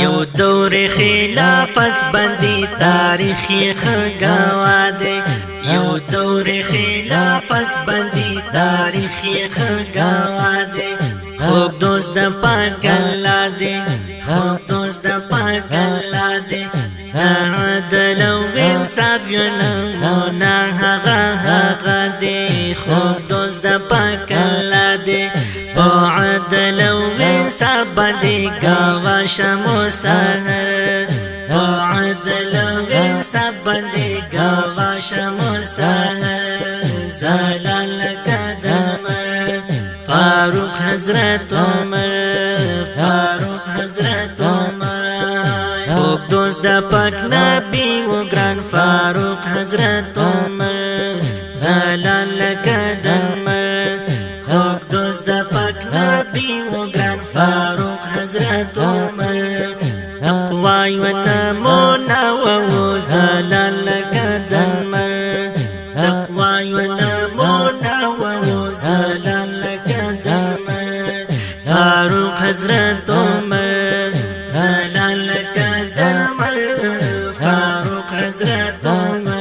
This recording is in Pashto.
یو دور خلافت بندی تاریخی خگواده یو دور خلافت بندی تاریخی خگواده خوب دوست د پاک الله دې خوب دوست د پاک الله دې عدل او انصاف یو نمونه هغه دې خوب دوست د پاک الله دې او عدل او انصاف باندې گاوا شمو سحر او عدل او انصاف باندې گاوا شمو سحر زلال قدم فاروق حضرت عمر فاروق حضرت عمر خوب دوست د پاک نبی و گران فاروق حضرت عمر زلال قدم خوب دوست د پاک نبی و گران فاروق حضرت عمر اقوای و نمونه و زلال قدم اقوای و نمونه و زلال فاروق حضرت عمر زلال قدر فاروق حضرت عمر